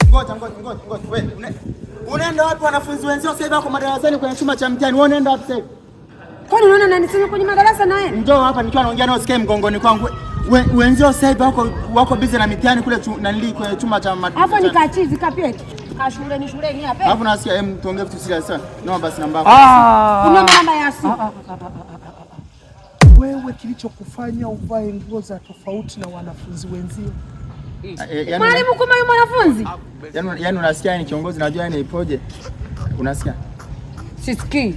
Ngoja. Wewe unaenda wapi? Wanafunzi wenzio sasa hivi wako madarasani kwenye chumba cha mtihani. Wewe unaenda wapi sasa hivi? Kwani unaona nani sema kwenye madarasa na wewe? Njoo hapa nikiwa naongea nao sikie mgongoni kwangu. Wenzio sasa hivi wako busy na mitihani kule kwenye chumba cha mtihani. Hapo ni kachizi kapeti. Ka shuleni hapa. Hapo nasikia tuongee vitu serious sana. Naomba basi namba yako. Kuna namba ya simu. Wewe kilichokufanya uvae nguo za tofauti na wanafunzi wenzio? Mwalimu kumbe yule mwanafunzi? Yaani unasikia ni kiongozi, najua yani ipoje. Unasikia? Sisikii.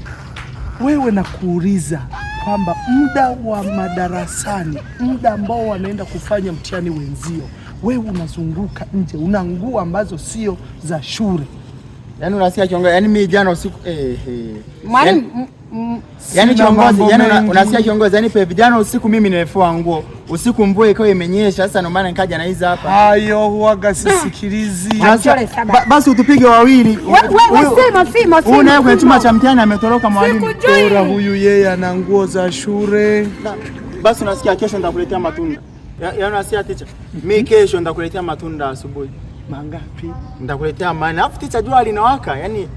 Wewe nakuuliza kwamba muda wa madarasani, muda ambao wanaenda kufanya mtihani wenzio, wewe unazunguka nje, una nguo ambazo sio za shule. Yaani unasikia kiongozi, yaani mimi jana usiku mwalimu yaani kiongozi, yaani unasikia kiongozi, yaani pe vijana usiku mimi nimefua nguo. Usiku mvua ikawa imenyesha, sasa ndio maana nikaja na hizi hapa. Hayo huaga sisikilizi. Basi utupige wawili. Wewe sema. Huyu naye kwenye chumba cha mtihani ametoroka mwalimu. Bora huyu yeye ana nguo za shule. Basi unasikia kesho nitakuletea matunda. Yaani unasikia ticha. Mimi kesho nitakuletea matunda asubuhi. Mangapi? Nitakuletea maana. Alafu ticha jua linawaka, yaani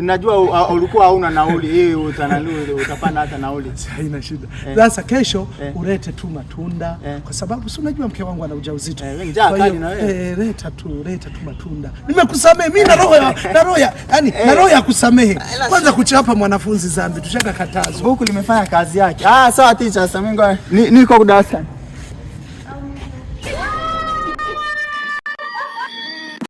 najua ulikuwa hauna nauli, utapanda hata nauli. Haina shida. Sasa kesho ulete tu matunda kwa sababu si unajua mke wangu ana ujauzito. Njaa kali na wewe. Leta tu matunda. Nimekusamehe mimi na roho ya kusamehe. Kwanza kuchapa mwanafunzi dhambi tushaka katazo. Huku limefanya kazi yake. Sawa teacher, sasa mimi niko darasani.